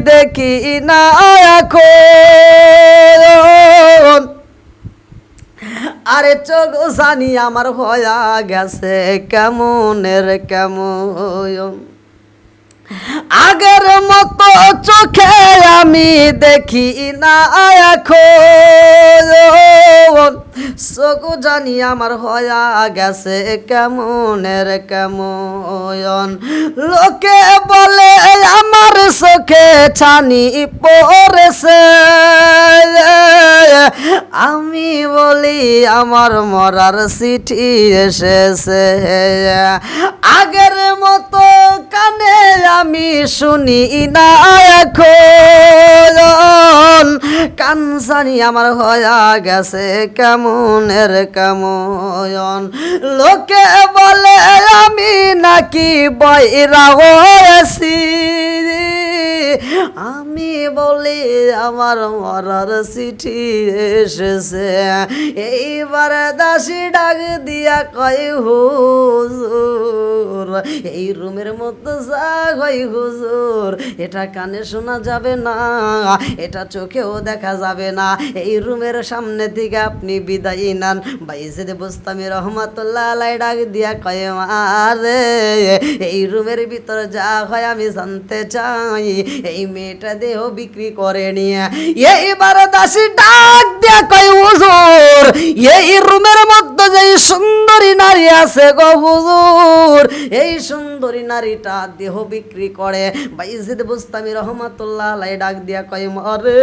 দেখি না এখন, আরে চোখ জানি আমার হয়া গেছে কেমনের কেমন, আগের মতো চোখে আমি দেখি না এখন, চোখ জানি আমার হয়া গেছে কেমনের কেমন, লোকে বলে আমার চোখে ছানি পড়েছে, আমি বলি আমার মরার চিঠি এসেছে, আগের মতো কানে আমি শুনি না এখন, কান জানি আমার হয়া গেছে কেমনের কেমন, লোকে বলে আমি নাকি বইরা হয়েছি, আমি বলি আমার মরার চিঠি এসেছে, এইবার দাসী ডাক দিয়া কয় হুজুর এই রুমের মধ্যে যা হয় হুজুর এটা কানে শোনা যাবে না, এটা চোখেও দেখা যাবে না, এই রুমের সামনে থেকে আপনি বিদায় নেন। বাইজিদ বুস্তামি রহমাতুল্লাহ আলাইহি ডাক দিয়া কয় মারে এই রুমের ভিতরে যা হয় আমি জানতে চাই, এই মেয়েটা দেহ বিক্রি করে নিয়ে, এইবার দাসী ডাক দিয়া কয় হুজুর এই রুমের মধ্যে যে সুন্দরী নারী আছে গো হুজুর, এই সুন্দরী নারীটা দেহ বিক্রি করে। বাইজিদ বুস্তামি রহমাতুল্লাহ আলাইহি ডাক দিয়া কয় মারে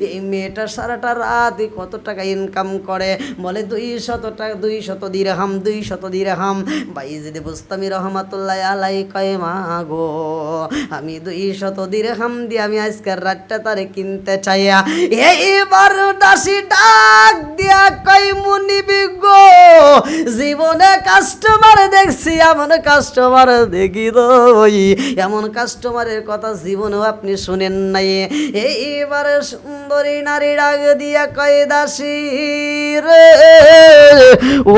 এই মেয়েটা সারাটা রাত কত টাকা ইনকাম করে, বলে 200 টাকা, 200 দিরহাম, 200 দিরহাম। বাইজিদ বুস্তামি রহমাতুল্লাহ আলাইহি কয় মা গো আমি 200 দিরহাম দিয়ে আমি আজকের রাতটা তারে কিনতে চাইয়া, এইবার দাসী ডাক দিয়া কয় মুনিবি গো জীবনে কাস্টমার দেখছি এমন কাস্টমার দেখি দই, এমন কাস্টমারের কথা জীবনেও আপনি শুনেন নাই। এইবারে সুন্দরী নারী ডাক দিয়া কয় দাসী রে ও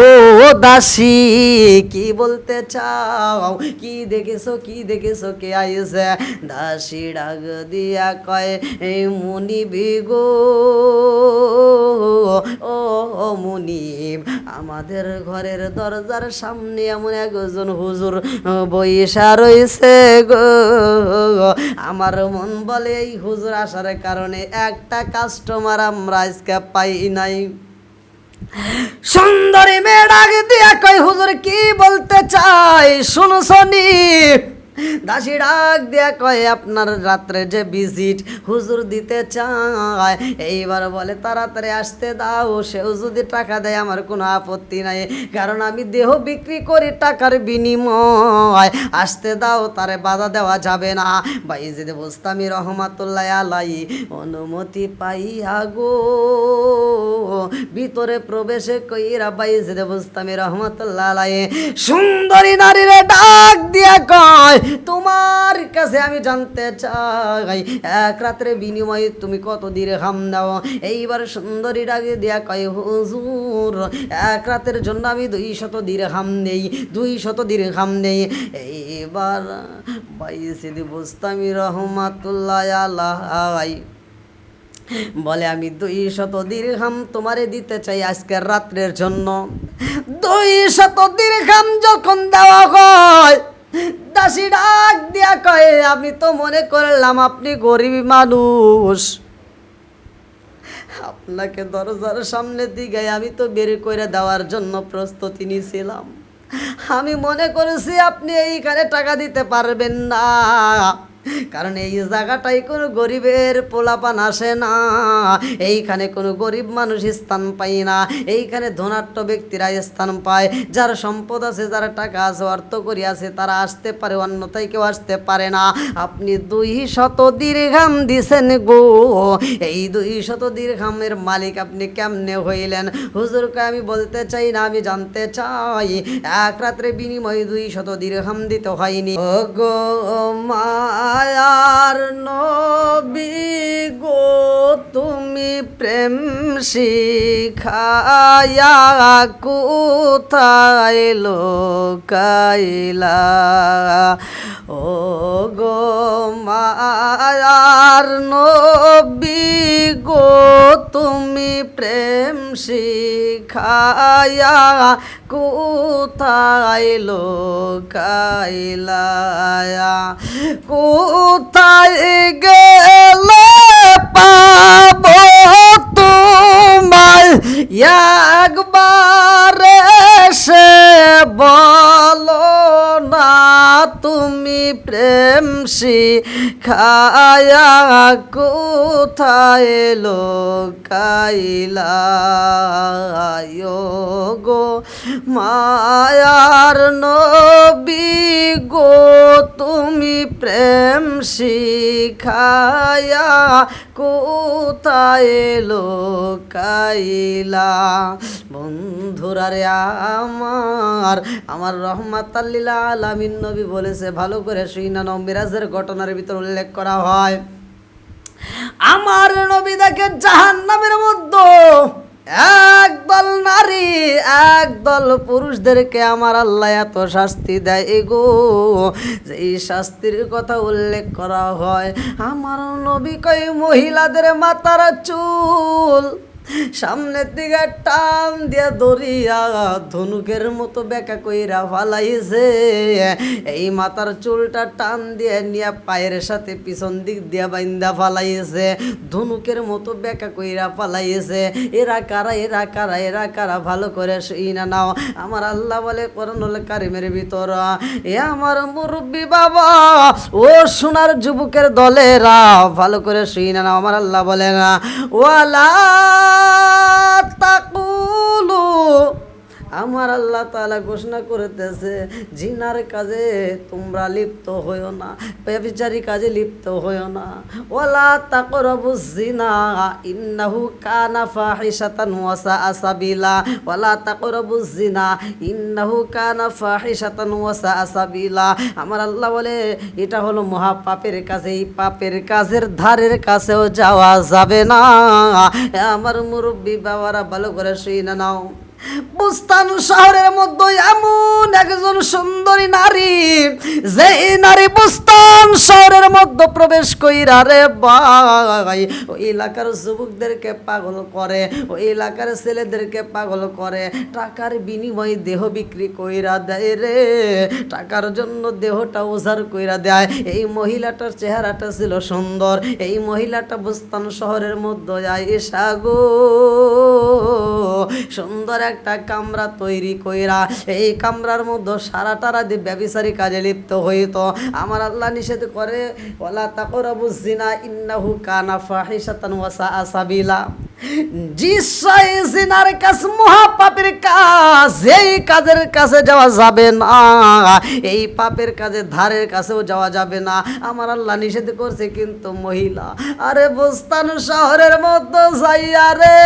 দাসী কি বলতে চাও, কি দেখেছো কি দেখেছো, কে আইছে? দাসী ডাক দিয়া কয় এই মুনিবি গো ও মুনিব আমাদের ঘরের দরজার সামনে এমন একজন হুজুর বইসা রয়েছে গো, আমার মন বলে এই হুজুর আসার কারণে একটা কাস্টমার আমরা আজকে পাই নাই। সুন্দরী মেয়ে ডাক দিয়া কয় হুজুর কি বলতে চাই শুনছনি? দাসী ডাক দিয়া কয় আপনার রাত্রে যে ভিজিট হুজুর দিতে চায়, এইবার বলে তাড়াতাড়ি আসতে দাও, সেও যদি টাকা দেয় আমার কোনো আপত্তি নাই, কারণ আমি দেহ বিক্রি করি টাকার বিনিময়, আসতে দাও, তারে বাধা দেওয়া যাবে না। বাইজিদ বুস্তামি রহমাতুল্লাহ আলাইহি অনুমতি পাইয়া গো ভিতরে প্রবেশে কইরা বাইজিদ বুস্তামি রহমাতুল্লাহ আলাইহি সুন্দরী নারীরে ডাক দিয়া কয় তোমার কাছে আমি জানতে চাই এক রাতের বিনিময়ে তুমি কত দিরহাম দাও? এইবার সুন্দরী ডাকে দিয়া কয় হুজুর এক রাতের জন্য আমি 200 দিরহাম নেই, 200 দিরহাম নেই। এইবার বাইজিদ বুস্তামি রহমাতুল্লাহ আলাইহি বলে আমি 200 দিরহাম তোমারে দিতে চাই আজকের রাত্রের জন্য। 200 দিরহাম যখন দেওয়া হয় দাসী ডাক দিয়া কয় আমি তো মনে করলাম আপনি গরিব মানুষ, আপনাকে দরজার সামনে দিকে আমি তো বের করে দেওয়ার জন্য প্রস্তুতি নিয়েছিলাম, আমি মনে করেছি আপনি এইখানে টাকা দিতে পারবেন না, কারণ এই জায়গাটাই কোনো গরিবের পোলাপান আসে না, এইখানে কোনো গরিব মানুষ স্থান পায় না, এইখানে ধনাঢ্য ব্যক্তিরা স্থান পায়, যার সম্পদ আছে, যার টাকা আছে, অর্থ করি আছে, তারা আসতে পারে, অন্যথায় কেউ আসতে পারে না। আপনি 200 দিরহাম দিছেন গো, এই 200 দিরহামের মালিক আপনি কেমনে হইলেন? হুজুরকে আমি বলতে চাই না, আমি জানতে চাই এক রাত্রে বিনিময়ে 200 দিরহাম দিতে হয়নি। ও গো মায়ার নবী গো তুমি প্রেম শিখায়া কোথায় লোকাইলা? ও গো মায়া মায়ার নবী গো তুমি প্রেম শিখায়া কোথায় লোকাইলা, কোথায় গেলে পাবো তোমায় একবার সে বলো না, তুমি প্রেম শিখায়া কোথায় লোকাইলা গো মায়ার নবী গো তুমি প্রেম শিখায়া কোথায় লোকাইলা। বন্ধুরা রে আমার রহমাতাল লিল আলামিন নবী বলেছে, ভালো করে শুইনা নাও, মিরাজের ঘটনার ভিতর উল্লেখ করা হয় আমার নবী দেখে জাহান্নামের মধ্যে একদল নারী একদল পুরুষদেরকে আমার আল্লাহ এত শাস্তি দেয় গো, যে এই শাস্তির কথা উল্লেখ করা হয় আমার নবী কই মহিলাদের মাথার চুল সামনের দিকে টান দিয়া দরিয়া ধনুকের মতো বেঁকা কইরা ফালাইছে, এই মাথার চুলটা টান দিয়ে নিয়ে পায়ের সাথে পিছন দিক দিয়া বাইন্দা ফালাইছে, ধনুকের মতো বেঁকা কইরা ফালাইছে। এরা কারা এরা কারা এরা কারা ভালো করে শুই না নাও। আমার আল্লাহ বলে কোরআনুল কারীমের ভিতর, এ আমার মুরব্বী বাবা ও সোনার যুবকের দলেরা ভালো করে শুই না নাও। আমার আল্লাহ বলে না ওয়ালা তাকুলু, আমার আল্লাহ তাআলা ঘোষণা করতেছে জিনার কাজে তোমরা লিপ্ত হইও না, ব্যভিচারী কাজে লিপ্ত হইও না। ওয়ালা তাকরাবুজ জিনা ইন্নাহু কানা ফাহিশাতান ওয়া সাআ সাবিলা, ওয়ালা তাকরাবুজ জিনা ইন্নাহু কানা ফাহিশাতান ওয়া সাআ সাবিলা। আমার আল্লাহ বলে এটা হলো মহা পাপের কাজ, এই পাপের কাজের ধারের কাছেও যাওয়া যাবে না। আমার মুরব্বী বাবারা ভালো করে শুনে নাও, বুস্তান শহরের মধ্যে এমন একজন সুন্দরী নারী, যে নারী বুস্তান শহরের মধ্যে প্রবেশ কইরা রে ভাই ওই এলাকার যুবকদেরকে পাগল করে, ওই এলাকার ছেলেদেরকে পাগল করে, টাকার বিনিময়ে দেহ বিক্রি কইরা দেয় রে, টাকার জন্য দেহটা উজাড় কইরা দেয়। এই মহিলাটার চেহারাটা ছিল সুন্দর, এই মহিলাটা বুস্তান শহরের মধ্যে আয়েশা গো সুন্দর একটা কামরা তৈরি কইরা এই কামরার মধ্যে সারাটা রাত ব্যভিচারী কাজে লিপ্ত হইতো। আমার আল্লাহ নিষেধ করে ওয়ালা তাকরাবুজ জিনা ইন্নাহু কানা ফাহিশাতান ওয়া সাআ সাবিলা। জিনার কাজ মহা পাপের কাজ, এই কাজের কাছে যাওয়া যাবে না, এই পাপের কাজে ধারের কাছেও যাওয়া যাবে না। আমার আল্লাহ নিষেধ করছে, কিন্তু মহিলা আরে বুস্তান শহরের মধ্যে যাইয়া রে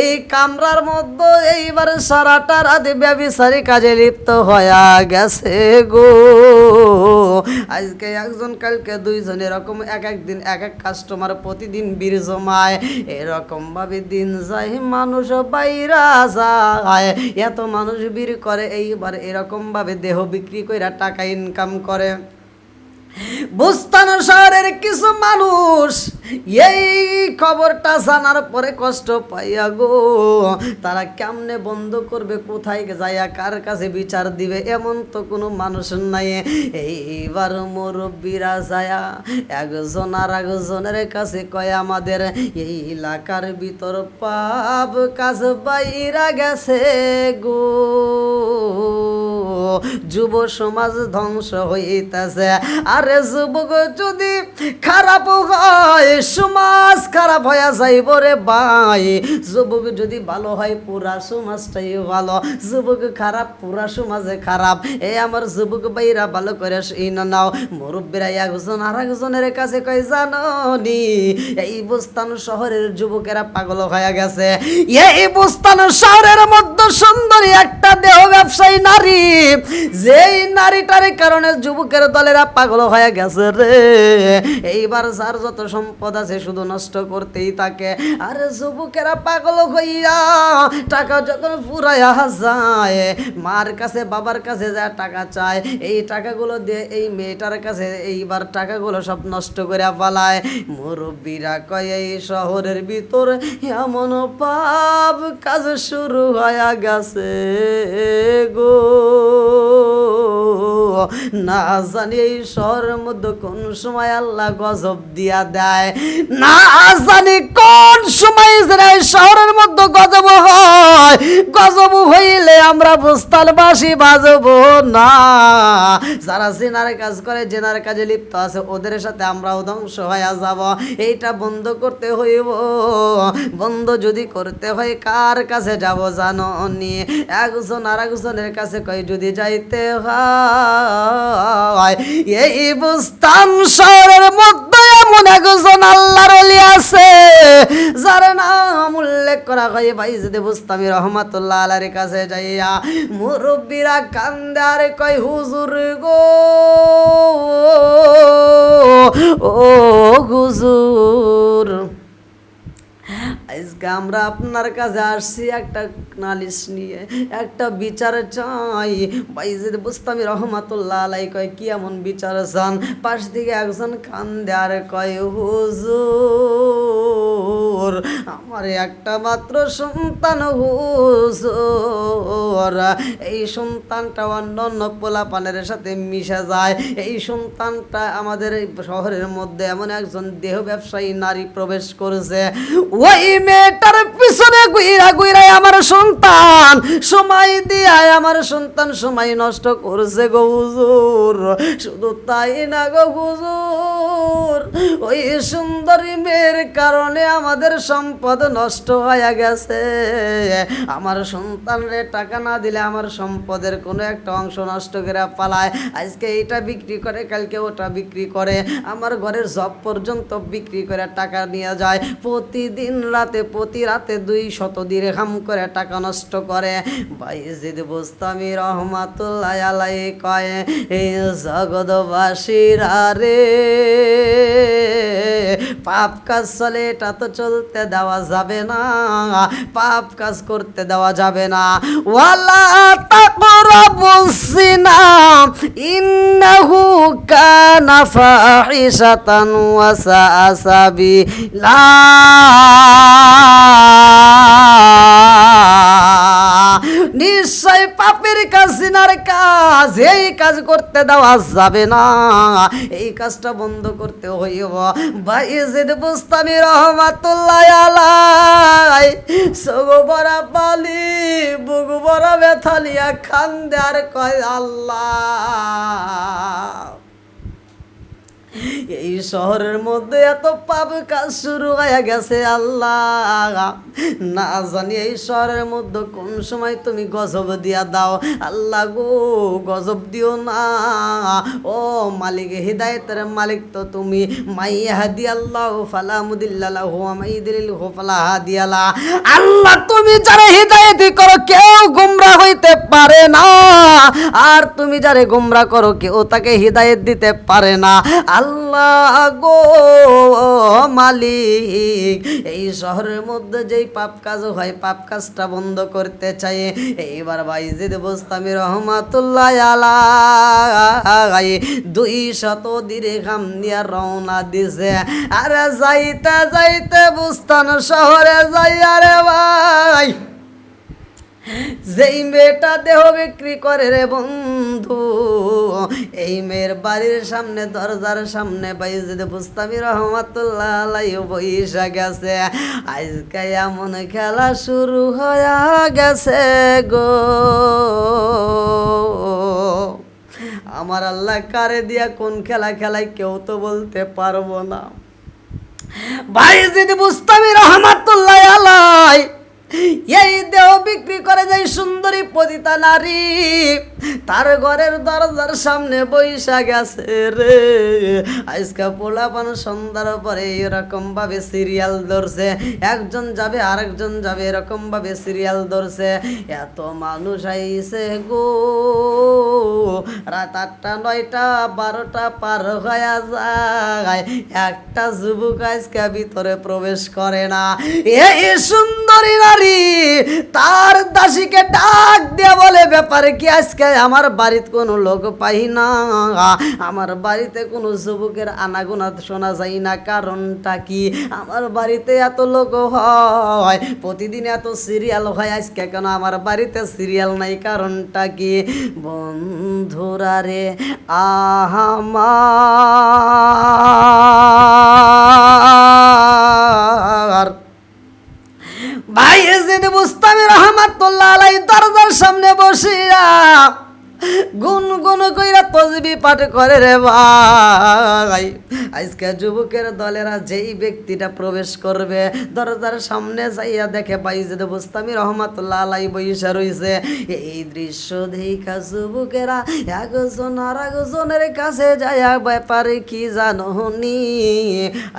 এই কামরার মধ্যে এইবার সারাটা রাত ব্যভিচারী কাজে লিপ্ত হয়ে গেছে গো। আজকে একজন কালকে দুইজন, এরকম এক একদিন এক এক কাস্টমার প্রতিদিন বীর জমায়, এরকম ভাবে দিন যায় মানুষ বাইরা যায়, এত মানুষ বীর করে, এইবার এরকম ভাবে দেহ বিক্রি কইরা টাকা ইনকাম করে। বুস্তান শহরের কিছু মানুষ এই খবরটা জানার পরে কষ্ট পাইয়া গো, তারা কেমনে বন্ধ করবে, কোথায় যাইয়া কার কাছে বিচার দিবে, এমন তো কোনো মানুষ নাই। এইবার মুরব্বীরা যায়া একজন আর একজনের কাছে কয় আমাদের এই এলাকার ভিতর পাপ কাজ বাইরা গেছে গো, যুব সমাজ ধ্বংস হইতেছে। আরে যুবক যদি খারাপ হয় সমাজ খারাপ হয়ে যাইব রে ভাই, যুবক যদি ভালো হয় পুরা সমাজটাই ভালো, যুবক খারাপ পুরা সমাজে খারাপ। এই আমার যুবক ভাইরা ভালো করে শুনে নাও, মুরব্বীরা একজন আর একজনের কাছে কয় জানি এই বুস্তান শহরের যুবকেরা পাগল হয়ে গেছে। এই বুস্তান শহরের মধ্যে সুন্দরী একটা দেহ ব্যবসায়ী নারী যেই নারীটার কারণে যুবকের দলেরা পাগল হয়ে গেছে রে। এইবার যার যত সম্পদ আছে শুধু নষ্ট করতেই থাকে। আরে যুবকেরা পাগল হইয়া টাকা যখন ফুরাইয়া যায়, মার কাছে বাবার কাছে যা টাকা চায়, এই টাকাগুলো দিয়ে এই মেয়েটার কাছে এইবার টাকাগুলো সব নষ্ট করে ফেলায়। মুরব্বীরা কয় এই শহরের ভিতর এমন পাপ কাজ শুরু হয়ে গেছে গো, না জানি এই শহরের মধ্যে কোন সময় আল্লাহ গজব দিয়া দেয়, না জানি কোন সময় এই শহরের মধ্যে গজব হয়। গজব হইলে আমরা বুস্তালবাসী বাজব না। যারা জেনার কাজ করে, জেনার কাজে লিপ্ত আছে, ওদের সাথে আমরাও ধ্বংস হয়ে যাব। এইটা বন্ধ করতে হইব। বন্ধ যদি করতে হয় কার কাছে যাব জানো নি? একজন আর একজনের কাছে কই যদি যাইতে হয়, এই বুস্তান শহরের মধ্যে এমন একজন আল্লাহর ওলি আছে যার নাম উল্লেখ করা হয় বাইজিদ বুস্তামি রহমাতুল্লাহ আলাইহির কাছে যাইয়া মুরব্বীরা কান্দে আর কয় হুজুর গো, ও হুজুর, আজকে আমরা আপনার কাছে আসছি একটা নালিশ নিয়ে, একটা বিচার চাই। বাইজিদ বুস্তামি রহমাতুল্লাহ আলাইহি কয় কি এমন বিচার চান? পাশ থেকে একজন কান্দে আর কয় হুজুর, আমার একটা মাত্র সন্তান হুজুর, এই সন্তানটা অন্যান্য পোলাপানের সাথে মিশে যায়। এই সন্তানটা আমাদের এই শহরের মধ্যে এমন একজন দেহ ব্যবসায়ী নারী প্রবেশ করেছে, ওই মেয়েটার পিছনে গুইরা গুইরাই আমার সন্তান সময় দিয়া আমার সন্তান সময় নষ্ট করছে গো হুজুর। শুধু তাই না গো হুজুর, ওই সুন্দরী মেয়ের কারণে আমাদের সম্পদ নষ্ট হয়ে গেছে। আমার সন্তানরে টাকা না দিলে আমার সম্পদের কোনো একটা অংশ নষ্ট করে পালায়। আজকে এইটা বিক্রি করে, কালকে ওটা বিক্রি করে, আমার ঘরের জব পর্যন্ত বিক্রি করে টাকা নিয়ে যায়। প্রতিদিন রাতে প্রতি রাতে 200 দিরহাম করে টাকা নষ্ট করে। বাইজিদ বুস্তামি রহমাতুল্লাহ আলাইহি কয় এই জগৎবাসীরা রে, পাপ কাজ চলে এটা তো চলতে দেওয়া যাবে না, পাপ কাজ করতে দেওয়া যাবে না। ওয়ালা তাকরাবুস জিনা ইন্নাহু কানা ফাহিশাতান ওয়া সাআ সাবিলা। নিশ্চয় পাপের কাজ, জিনার কাজ, এই কাজ করতে দেওয়া যাবে না, এই কাজটা বন্ধ করতে হইব। বাইজিদ বুস্তামি রহমাতুল্লাহ আলাইহি সগো বড়া পালি বুক বড়া ব্যথালিয়া খান্দে আর কয় আল্লাহ, এই শহরের মধ্যে এত পাপ কাজ শুরু হয়ে গেছে আল্লাহ, না জানি এই শহরের মধ্যে কোন সময় তুমি গজব দিয়া দাও। আল্লাহ গো, গজব দিও না। ও মালিক, হিদায়েতের মালিক তো তুমি। মাইয়াহদি আল্লাহ ফালা মুদিল্লা লাহু ওয়া মাইয়ুদ্লিলহু ফালা হাদিয়া লা। আল্লাহ তুমি যারা হিদায়েত করো কেউ গোমরা হইতে পারে না, আর তুমি যারে গোমরা করো কেউ তাকে হিদায়েত দিতে পারে না। আল্লাহ গো মালিক, এই শহরের মধ্যে যেই পাপ কাজ হয় পাপ কাজটা বন্ধ করতে চাই। এইবার বাইজিদ বুস্তামি রহমাতুল্লাহ আলাইহি 200 দিরহাম নিয়ে রওনা দিছে। আরে যাইতে যাইতে বুস্তান শহরে যাই, আরে ভাই যেই মেয়েটা দেহ বিক্রি করে রে বন্ধু, এই মেয়ের বাড়ির সামনে দরজার সামনে বাইজিদ বুস্তামি রহমাতুল্লাহ আলাইহি বইসা গেছে। আজকে এমন খেলা শুরু হয়ে গেছে গো, আমার আল্লাহ কারে দিয়া কোন খেলা খেলায় কেউ তো বলতে পারবো না। বাইজিদ বুস্তামি রহমাতুল্লাহ আলাইহি এই দেহ বিক্রি করে যায় সুন্দরী পতিতা নারী তার ঘরের দরজার সামনে বৈশা গেছে রে। আজকে পোলাপান সন্ধ্যার পরে এরকম ভাবে সিরিয়াল ধরছে, একজন যাবে আরেকজন যাবে, এরকম ভাবে সিরিয়াল ধরছে। এত মানুষ আইছে গো, রাত 8টা 9টা 12টা পার হয়ে যায়, একটা যুবক আজকে ভিতরে প্রবেশ করে না। এই সুন্দরী নারী তার দাসীকে ডাক দিয়ে বলে, ব্যাপারে কি আজকে আমার বাড়িতে কোনো লোক পাই না, আমার বাড়িতে কোনো যুবকের আনাগোনা শোনা যায় না, কারণটা কি? আমার বাড়িতে এত লোক হয়, প্রতিদিন এত সিরিয়াল হয়, আজকে কেন আমার বাড়িতে সিরিয়াল নাই, কারণটা কি? বন্ধুরা রে আমার ভাই এজিদ বুস্তামি রহমাতুল্লাহ আলাইহি দরজার সামনে বসিয়া গুনগুন কইরা তসবিহ পাঠ করে রে ভাই। আজকে যুবকের দলেরা যেই ব্যক্তিটা প্রবেশ করবে দরজার সামনে যাইয়া দেখে বাইজিদ বুস্তামি রহমাতুল্লাহ আলাইহি বইসা রইছে। এই দৃশ্য দেখা যুবকেরা একজন আর একজনের কাছে যাইয়া, ব্যাপারে কি জানোনি?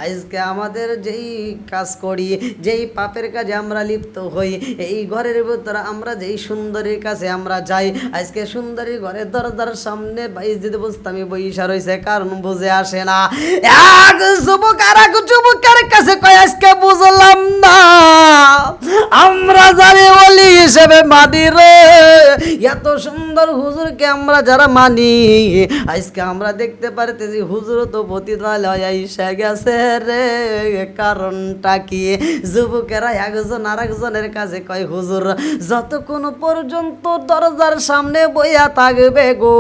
আজকে আমাদের যেই কাজ করি, যেই পাপের কাজে আমরা লিপ্ত হই, এই ঘরের ভিতরে আমরা যেই সুন্দরীর কাছে আমরা যাই, আজকে সুন্দরী ঘরে দরজার সামনে বাইজিদ বুস্তামি বইসা রইছে, কারণ বুঝে আসে না। এক যুবক আর এক যুবকের কাছে কয়, আজকে বুঝলাম না আমরা যারা ওলি হিসেবে মানি রে, এত সুন্দর হুজুরকে আমরা যারা মানি, আজকে আমরা দেখতে পারতেছি হুজুর তো পতিতালয় আইসা গেছে রে, কারণটা কি? যুবকেরা একজন আর একজনের কাছে কয়, হুজুর যতক্ষণ পর্যন্ত দরজার সামনে বইয়া থাকবে গো,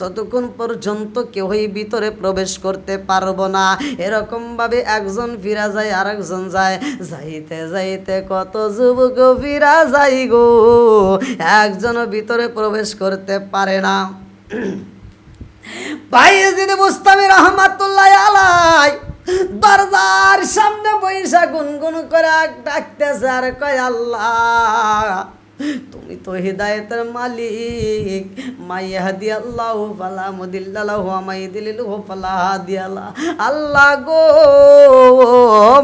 ততক্ষণ পর্যন্ত কেউই ভিতরে প্রবেশ করতে পারবো না। এরকম ভাবে একজন ফিরা যায় আর একজন যায়, যাইতে যাইতে কত যুবক ফিরা যায় গো, একজনও ভিতরে প্রবেশ করতে পারে না। বাইজিদ বুস্তামি রহমাতুল্লাহ আলাইহি দরজার সামনে বইসা গুনগুন করে ডাকতেছে আর কয়, আল্লাহ তুমি তো হিদায়াতের মালিক, মাইয়াহদি আল্লাহু ফালা মুদিল্লা লাহু ওয়া মাইয়ুদ্লিলহু ফালা হাদিয়া লাহু। আল্লাহ গো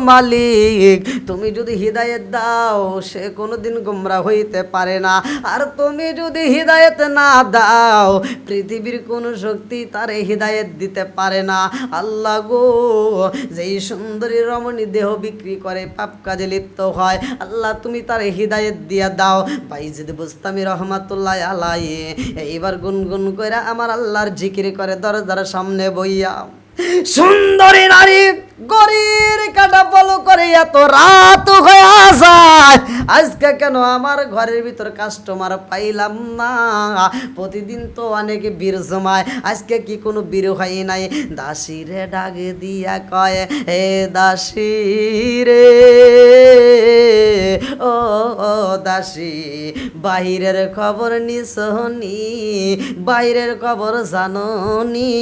মালিক, তুমি যদি হিদায়াত দাও সে কোনোদিন গোমরা হইতে পারে না, আর তুমি যদি হিদায়াত না দাও পৃথিবীর কোনো শক্তি তারে হিদায়াত দিতে পারে না। আল্লাহ গো, যেই সুন্দরী রমণী দেহ বিক্রি করে পাপ কাজে লিপ্ত হয়, আল্লাহ তুমি তারে হিদায়াত দিয়া দাও। বাইজিদ বুস্তামি রহমাতুল্লাহ আলাইহি এইবার গুনগুন কইরা আমার আল্লাহর জিকির করে দরজার সামনে বইয়া। সুন্দরী নারী গরির কাটা ফলো করে এত রাত হয়ে যায়, আজকে কেন আমার ঘরের ভিতর কাস্টমার পাইলাম না? প্রতিদিন তো অনেক বীর জমায়, আজকে কি কোনো বীর হয় নাই? দাসী রে ডাক দিয়া কয়, হে দাসী রে ও দাসী, বাহিরের খবর নিছনি, বাইরের খবর জাননি?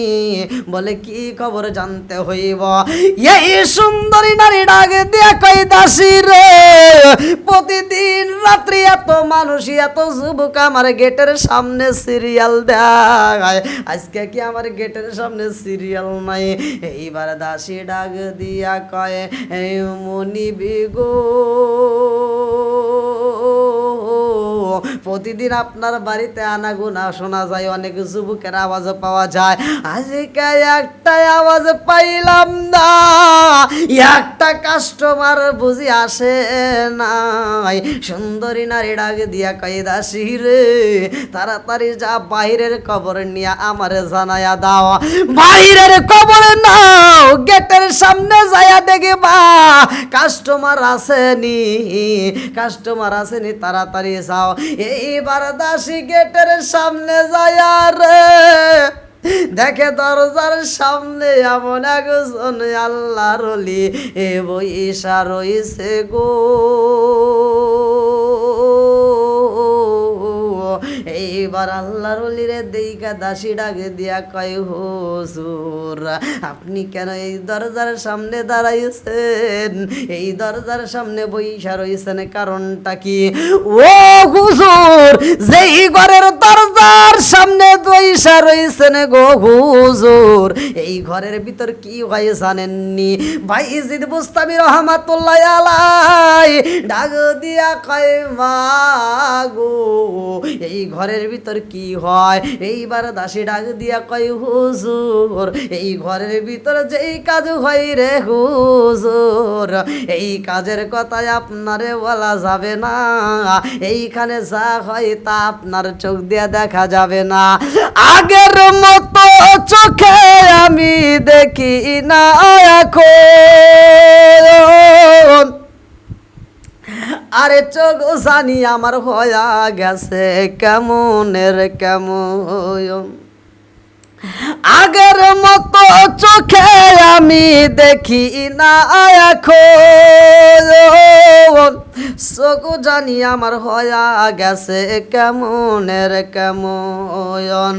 বলে কি খবর জানতে হইব? এই সুন্দরী নারী ডাকে দিয়া কয়, দাসী রে প্রতিদিন রাত্রি এত মানুষ এত যুবক আমার গেটের সামনে সিরিয়াল দেয়, আজকে কি আমার গেটের সামনে সিরিয়াল নাই? এইবার দাসী ডাক দিয়া কয়, মনিবি গো, প্রতিদিন আপনার বাড়িতে আনাগোনা শোনা যায়, অনেক যুবকের আওয়াজ পাওয়া যায়, আজকে একটা আওয়াজ পাইলাম না, একটা কাস্টমার বুঝি আসে নাই। সুন্দরী নারী ডাক দিয়া কয়, দাসী রে তাড়াতাড়ি যা বাইরের খবর নিয়ে আমারে জানায়া দাও। বাইরের খবর নাও, গেটের সামনে যায়া দেখবা কাস্টমার আসেনি, কাস্টমার আসেনি, তাড়াতাড়ি যাও। এইবার দাসী গেটের সামনে যায়া রে দেখে দরজার সামনে এমন একজন আল্লাহর ওলি এ বইসা রইছে গো। এইবার আল্লাহর ওলিরে দেইকা দাসী ডাকে দিয়া কয় হুজুর আপনি কেন এই দরজার সামনে দাঁড়াইছেন, এই দরজার সামনে বইসা রইছেন, কারণটা কি? ও হুজুর, যেই ঘরের দরজার সামনে বইসা রইছেন গো হুজুর, এই ঘরের ভিতর কি হয় জানেননি? বাইজিদ বুস্তামি রহমাতুল্লাহ আলাই ডাক দিয়া কয় মা গো, এই ঘরের ভিতর কি হয়? এইবার দাসী ডাক দিয়া কয় হুজুর, এই ঘরের ভিতর যেই কাজ হয় রে হুজুর, এই কাজের কথায় আপনারে বলা যাবে না, এইখানে যা হয় তা আপনার চোখ দিয়ে দেখা যাবে না। আগের মতো চোখে আমি দেখি না এখন, আরে চোখ জানি আমার হয়া গেছে কেমনের কেমন। আগের মতো চোখে আমি দেখি না এখন, চোখ জানি আমার হয়া গেছে কেমনের কেমন।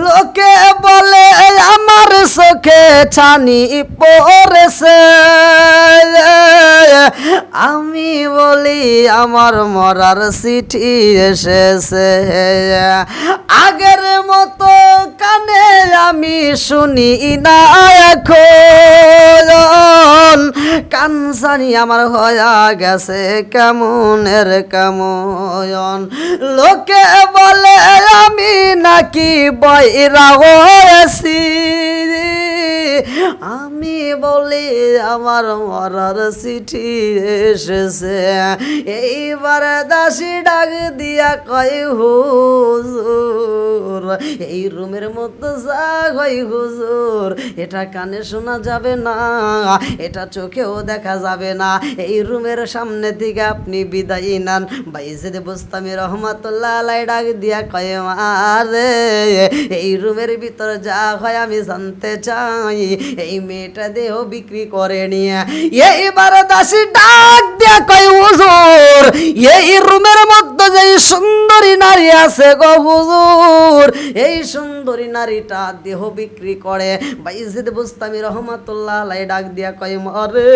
লোকে বলে আমার চোখে ছানি পড়েছে, আমি বলি আমার মরার চিঠি এসেছে। আগের মতো কানে আমি শুনি না এখন, কান জানি আমার হয়া গেছে কেমনের কেমন। লোকে বলে আমি নাকি বইরা হয়েছি, আমি বলি আমার মরার চিঠি এসেছে। এইবার দাসী ডাক দিয়া কয় হুজুর, এই রুমের মধ্যে যা হয় হুজুর, এটা কানে শোনা যাবে না, এটা চোখেও দেখা যাবে না, এই রুমের সামনে থেকে আপনি বিদায় নেন। বাইজিদ বুস্তামি রহমাতুল্লাহ আলাই ডাক দিয়া কয় মারে, এই রুমের ভিতর যা হয় আমি জানতে চাই, এই মেয়েটা দেহ বিক্রি করে নিয়ে। এইবার দাসী ডাক দিয়া কয় হুজুর, এই রুমের মধ্যে যে সুন্দরী নারী আছে গো হুজুর, এই সুন্দরী নারীটা দেহ বিক্রি করে। বাইজিদ বুস্তামি রহমাতুল্লাহ আলাই ডাক দিয়া কয় মরে,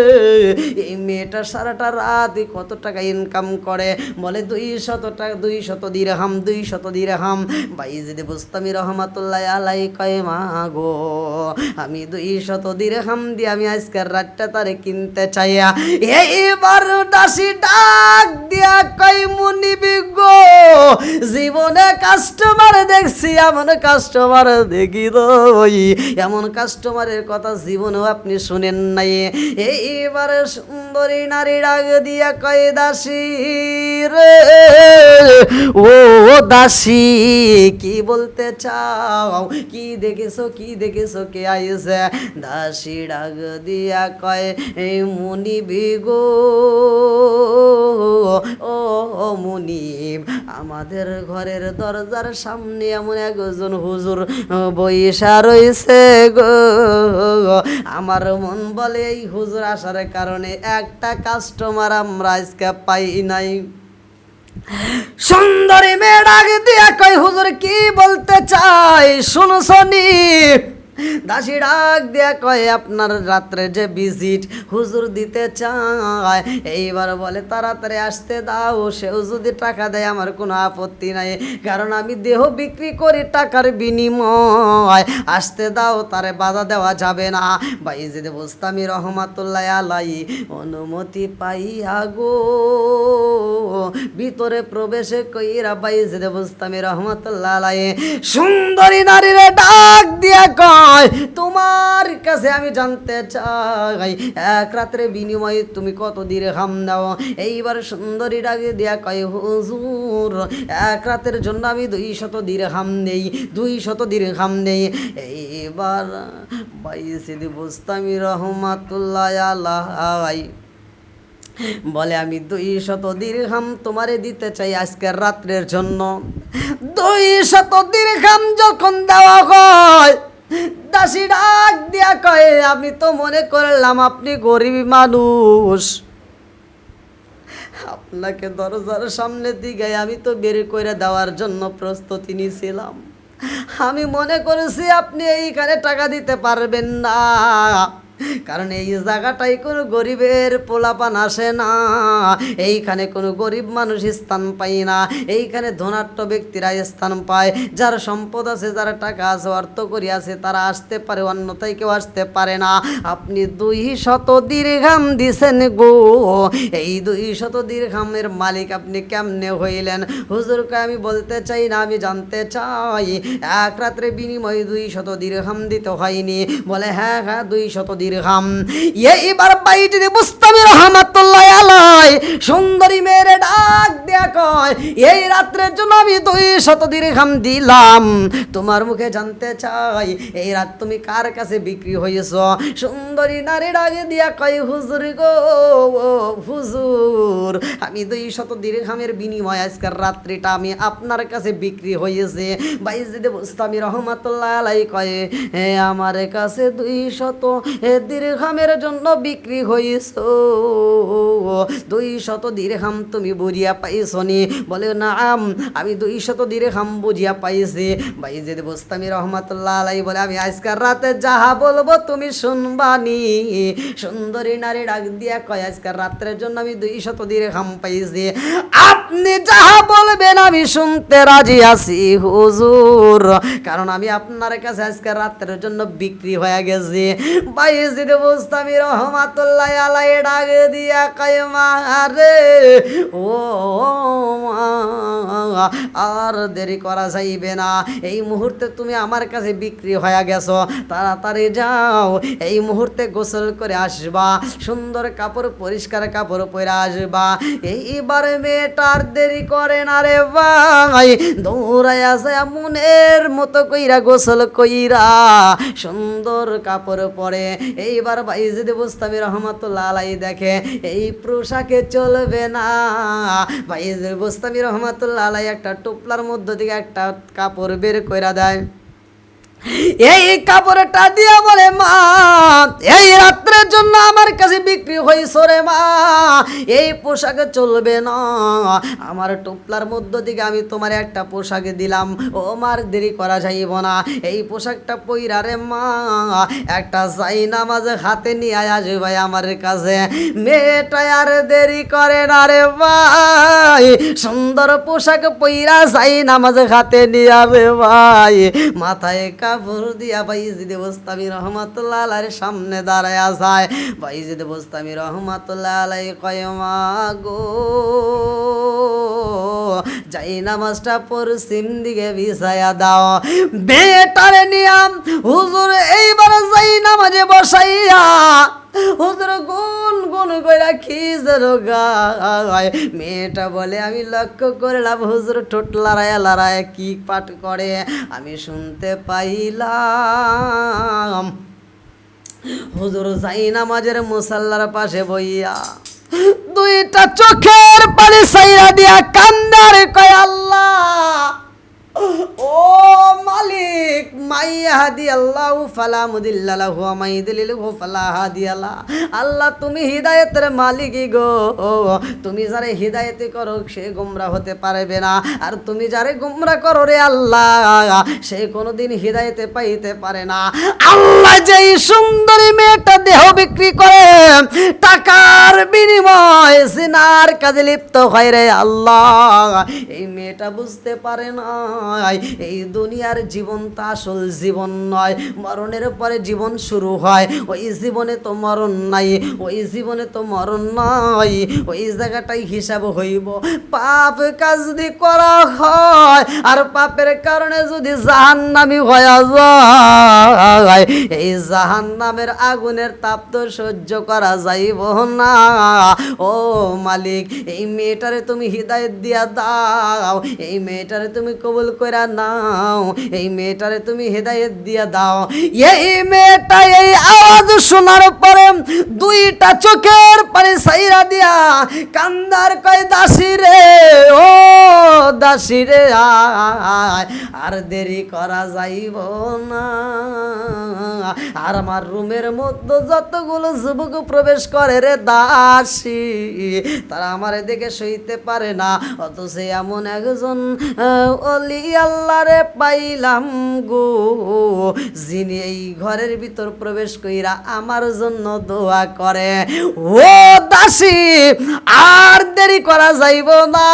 এই মেয়েটা সারাটা রাত কত টাকা ইনকাম করে? বলে 200 টাকা, 200 দিরহাম, 200 দিরহাম। বাইজিদ বুস্তামি রহমাতুল্লাহ আলাই কয় মা গো, আমি 200 দিরহাম দিয়ে আমি আজকের রাতটা তারে কিনতে চাইয়া। এইবার দাসী ডাক দিয়া কয় মুনিবি গো, জীবনে কাস্টমার দেখছি, এমন কাস্টমার দেখি রই, এমন কাস্টমারের কথা জীবনেও আপনি শুনেন নাই। এইবার সুন্দরী নারী ডাক দিয়া কয় দাসী রে, ও দাসী কি বলতে চাও, কি দেখেছো, কি দেখেছো, কে আইছে? দাসী ডাক দিয়া কয় এই মুনিবি গো, ও মুনিব, আমাদের ঘরের দরজার সামনে এমন একজন হুজুর বইসা রইছে গো, আমার মন বলে এই হুজুর আসার কারণে একটা কাস্টমার আমরা আজকে পাই নাই। সুন্দরী মেয়ে ডাক দিয়া কয় হুজুর কি বলতে চাই শুনছনি? দাসী ডাক দিয়া কয় আপনার রাত্রে যে ভিজিট হুজুর দিতে চায়, এইবার বলে তাড়াতাড়ি আসতে দাও, সেও যদি টাকা দেয় আমার কোনো আপত্তি নাই, কারণ আমি দেহ বিক্রি করি টাকার বিনিময়, আসতে দাও, তারে বাধা দেওয়া যাবে না। বাইজিদ বুস্তামি রহমাতুল্লাহ আলাই অনুমতি পাইয়া গো ভিতরে প্রবেশে কইরা বাইজিদ বুস্তামি রহমাতুল্লাহ আলাই সুন্দরী নারীরে ডাক দিয়া কয় তোমার কাছে আমি জানতে চাই এক রাতের বিনিময়ে তুমি কত দিরহাম দাও? এইবার সুন্দরী ডাকে দিয়া কয় হুজুর এক রাতের জন্য আমি 200 দিরহাম নেই, 200 দিরহাম নেই। এইবার বাইজিদ বুস্তামি রহমাতুল্লাহ আলাই বলে আমি 200 দিরহাম তোমারে দিতে চাই আজকের রাত্রের জন্য। 200 দিরহাম যখন দেওয়া হয়, দাসী ডাক দিয়া কয় আমি তো মনে করলাম আপনি গরিব মানুষ, আপনাকে দরজার সামনে দিকে আমি তো বের করে দেওয়ার জন্য প্রস্তুতি নিয়েছিলাম। আমি মনে করেছি আপনি এইখানে টাকা দিতে পারবেন না, কারণ এই জায়গাটাই কোনো গরিবের পোলাপান আসে না, এইখানে কোনো গরিব মানুষ স্থান পায় না, এইখানে ধনাঢ্য ব্যক্তিরা স্থান পায়, যার সম্পদ আছে, যার টাকা আছে, অর্থ করি আছে, তারা আসতে পারে, অন্যথায় কেউ আসতে পারে না। আপনি 200 দিরহাম দিছেন গো, এই 200 দিরহামের মালিক আপনি কেমনে হইলেন? হুজুরকে আমি বলতে চাই না, আমি জানতে চাই এক রাত্রে বিনিময়ে 200 দিরহাম দিতে হয়নি? বলে হ্যাঁ হ্যাঁ 200 দিরহাম। এইবার বাইরে বুস্তামি রহমাতুল্লাহ আলাইহি সুন্দরী মেয়েরে ডাক দেয়া কয়, এই রাত্রের জন্য আমি 200 দিরহাম দিলাম, তোমার মুখে জানতে চাই এই রাত তুমি কার কাছে বিক্রি হয়েছ? সুন্দরী নারী ডাক দিয়া কয়, হুজুর গো হুজুর, আমি 200 দিরহামের বিনিময়ে আজকের রাত্রিটা আমি আপনার কাছে বিক্রি হয়েছে। বাইজিদ বুস্তামি রহমাতুল্লাহ আলাইহি কয়, আমার কাছে 200 দিরহামের জন্য বিক্রি হয়েছ, 200 দিরহাম তুমি বুঝিয়া পাইছনি? বলে নাম, আমি 200 দিরহাম বুঝিয়া পাইছি। বাইজিদ বুস্তামি রহমাতুল্লাহ আলাইহি বলে, আমি আজকের রাতে যাহা বলবো তুমি শুনবানি। সুন্দরী নারী ডাক দিয়া কয়, আজকের রাত্রের জন্য আমি 200 দিরহাম পাইছি, আপনি যাহা বলবেন আমি শুনতে রাজি আছি হুজুর, কারণ আমি আপনার কাছে আজকের রাত্রের জন্য বিক্রি হয়ে গেছি। বাইজিদ বুস্তামি রহমাতুল্লাহ আলাইহি ডাক দিয়া কয়, মা রে ও মা, আর দেরি করা যাইবে না, এই মুহূর্তে তুমি আমার কাছে বিক্রি হয়ে গেছো, তাড়াতাড়ি যাও, এই মুহূর্তে গোসল করে আসবা, সুন্দর কাপড় পরিষ্কার কাপড় পরে আসবা। এইবার মেয়েটার দেরি করে না রে ভাই, দৌড়াইয়া যায় মনের মতো কইরা গোসল কইরা সুন্দর কাপড় পরে। এইবার বাইজিদ বুস্তামি রহমাতুল্লাহ আলাইহি দেখে এই পোশাকে চলবে না। বাইজিদ বুস্তামি রহমাতুল্লাহ আলাইহি একটা টুপলার মধ্য থেকে একটা কাপড় বের কইরা দেয়, এই কাপড়টা দিয়া বলে, মা এই রাত্রের জন্য আমার কাছে বিক্রি হয়েছ রে মা, এই পোশাকে চলবে না, আমার টুপলার মধ্য থেকে আমি তোমার একটা পোশাক দিলাম, ও মার দেরি করা যাইব না, এই পোশাকটা পইরা রে মা একটা জায়নামাজ হাতে নিয়ে আসবে ভাই আমার কাছে। মেয়েটা আর দেরি করে না রে ভাই, সুন্দর পোশাক পইরা জায়নামাজ হাতে নিয়ে আসবে ভাই, মাথায় কাপড় দিয়া বাইজিদ বুস্তামি রহমাতুল্লাহ আলাইহির সামনে দাঁড়ায়া যায়। বাইজিদ বুস্তামি রহমাতুল্লাহ আলাইহি কয়, মা গো জায়নামাজটা পশ্চিম দিকে বিছায়া দাও। বেটারে নিয়াম হুজুর এইবার জায়নামাজে বসাইয়া হুজুর গুন গুন কইরা খিজের গায়। মেয়েটা বলে, আমি লক্ষ্য করলাম হুজুর ঠোঁট লড়ায়া লড়ায়া কি পাঠ করে, আমি শুনতে পাইলাম হুজুর জায়নামাজের মুসাল্লার পাশে বইয়া দুইটা চোখের পানি সাইরা দিয়া কান্দার কয়, আল্লাহ ও মালিক, মাইয়াহাদি আল্লাহু ফালা মুদিল্লা লাহু ওয়া মাইয়ুদ্লিলহু ফালা হাদিয়া লা। আল্লাহ তুমি হিদায়াতের মালিকই গো, তুমি যারে হিদায়াত করো সে গোমরা হতে পারবে না, আর তুমি যারে গোমরা করো রে আল্লাহ সে কোনোদিন হিদায়াতে পাইতে পারে না। আল্লাহ যেই সুন্দরী মেয়েটা দেহ বিক্রি করে টাকার বিনিময়ে জিনার কাজে লিপ্ত হয় রে আল্লাহ, এই মেয়েটা বুঝতে পারে না এই দুনিয়ার জীবনটা আসল জীবন নয়, মরণের পরে জীবন শুরু হয়, ওই জীবনে তো মরণ নাই, ওই জীবনে তো মরণ নাই, ওই জায়গাটাই হিসাব হইব। পাপ কাজ যদি করা হয় আর পাপের কারণে যদি জাহান্নামী হয়ে যায়, এই জাহান্নামের আগুনের তাপ তো সহ্য করা যাইব না। ও মালিক, এই মেয়েটারে তুমি হিদায়াত দিয়া দাও, এই মেয়েটারে তুমি কবুল কইরা নাও, এই মেয়েটারে তুমি হিদায়াত দিয়া দাও। এই মেয়েটা এই আওয়াজ শোনার পরে দুইটা চোখের পানি সাইরা দিয়া কান্দার কয়, দাসী রে ও দাসী রে আয়, আর দেরি করা যাইব না, আর আমার রুমের মধ্যে যতগুলো যুবক প্রবেশ করে রে দাসী, তারা আমার দেখে সইতে পারে না। অথচ এমন একজন অলি আল্লাহ রে পাইলাম গো, যিনি এই ঘরের ভিতর প্রবেশ কইরা আমার জন্য দোয়া করে। ও দাসী, আর দেরি করা যাইব না।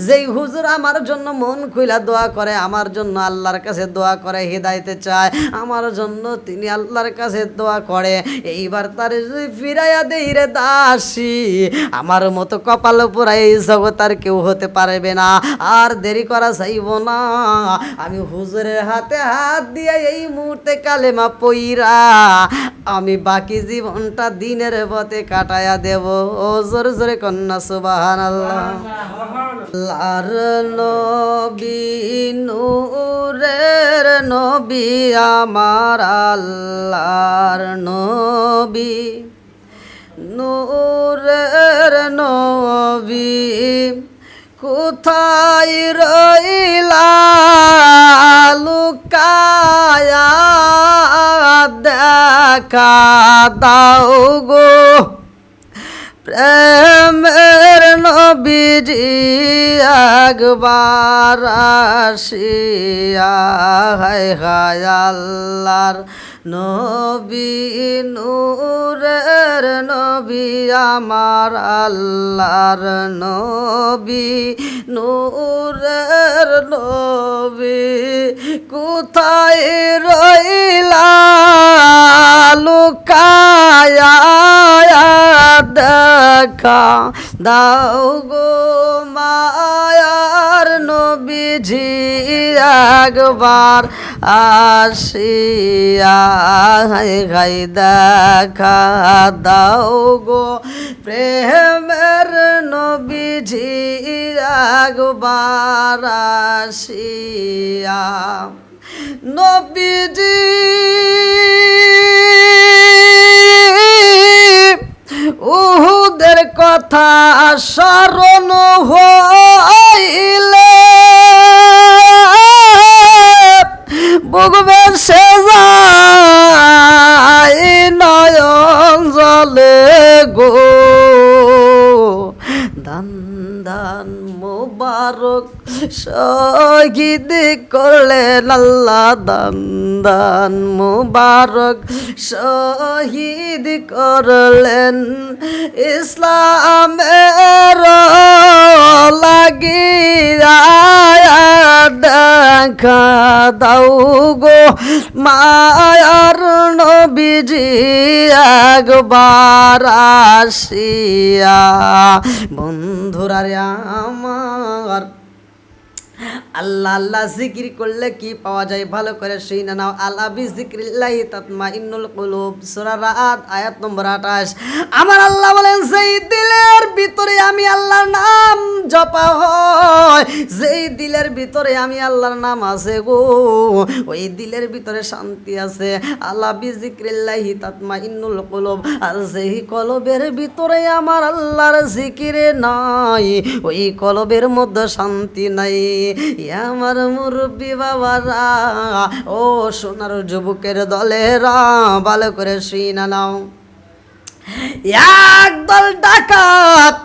যেই হুজুর আমার জন্য মন খুইলা দোয়া করে, আমার জন্য আল্লাহর কাছে দোয়া করে, হেদায়েতে চায়, আমার জন্য তিনি আল্লাহর কাছে দোয়া করে, এইবার তার যদি ফিরাইয়া দেই রে দাসী, আমার মতো কপাল পোড়া এই জগৎ আর কেউ হতে পারবে না। আর দেরি করা যাইব না। আমি হুজুরের হাতে হাত দিয়ে এই মুহূর্তে কালেমা পইরা আমি বাকি জীবনটা দিনের পথে কাটায়া দেব। ও জোরে জোরে কন্যা সুবহানাল্লাহ। আল্লাহর নবী নূরের নবী, আমার আল্লাহর নবী নূরের নবী, কোথায় রইলা লুকায়া, দেখা দাও গো প্রেমের নবীজি একবার আসিয়া। হায় হায় আল্লাহর নবী নূরের নবী, আমার আল্লাহর নবী নূরের নবী, কোথায় রইলা লুকায়া, দেখা দাও গো মায়ার নবীজি একবার আসিয়া। হায় হায় দেখা দাও গো প্রেমের নবীজি একবার আসিয়া। নবীজি উহুদের কথা স্মরণ হইলে বুকবেন সে যায় নয়ন জলে গো। দান দান মোবারক শহীদ করলেন আল্লাহ, দান দান মোবারক শহীদ করলেন, ইসলামের লাগিয়া। দেখা দাও গো মায়ার নবীজি একবার আসিয়া। বন্ধুরা রে আমার, আল্লাহ আল্লাহ জিকির করলে কি পাওয়া যায় ভালো করে শুনে নাও। আলা বিজিক্রিল্লাহি তাতমাইন্নুল কুলুব, সূরা রাদ আয়াত নম্বর 28। আমার আল্লাহ বলেন, যেই দিলের ভিতরে আমি আল্লাহর নাম জপা হয়, যেই দিলের ভিতরে আমি আল্লাহর নাম আছে গো, ওই দিলের ভিতরে শান্তি আছে। আলা বিজিক্রিল্লাহি তাতমাইন্নুল কুলুব, আর যেই কলবের ভিতরে আমার আল্লাহর জিকিরে নাই, ওই কলবের মধ্যে শান্তি নাই। আমার মুরব্বী বাবারা, ও সোনার যুবকের দলেরা, ভালো করে শুনে নাও। একদল ডাকাত,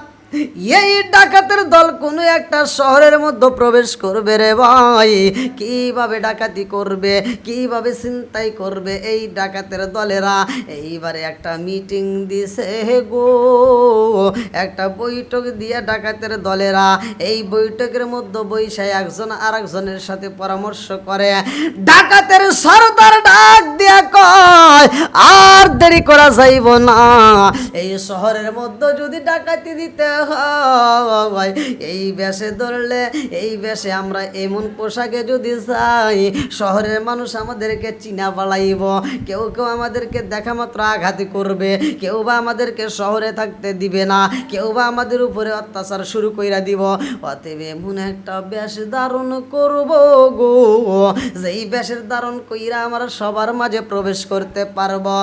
এই ডাকাতের দল কোনো একটা শহরের মধ্যে প্রবেশ করবে রে ভাই। কিভাবে ডাকাতি করবে, কিভাবে ছিনতাই করবে, এই ডাকাতের দলেরা এইবারে একটা মিটিং দিছে গো, একটা বৈঠক দিয়ে ডাকাতের দলেরা এই বৈঠকের মধ্যে বৈশায় একজন আরেকজনের সাথে পরামর্শ করে। ডাকাতের সরদার ডাক দিয়া কয়, আর দেরি করা যাইব না, এই শহরের মধ্যে যদি ডাকাতি দিতে হয়, এই বেশে ধরলে, এই বেশে আমরা এমন পোশাকে যদি যাই, শহরের মানুষ আমাদেরকে চিনা পালাইব, কেউ কেউ আমাদেরকে দেখা মাত্র আঘাত করবে, কেউ বা আমাদেরকে শহরে থাকতে দিবে না, কেউ বা আমাদের উপরে অত্যাচার শুরু কইরা দিব। অতএব এমন একটা বেশ ধারণ করব গো, যেই বেশের ধারণ কইরা আমরা সবার মাঝে প্রবেশ করতে পারবো।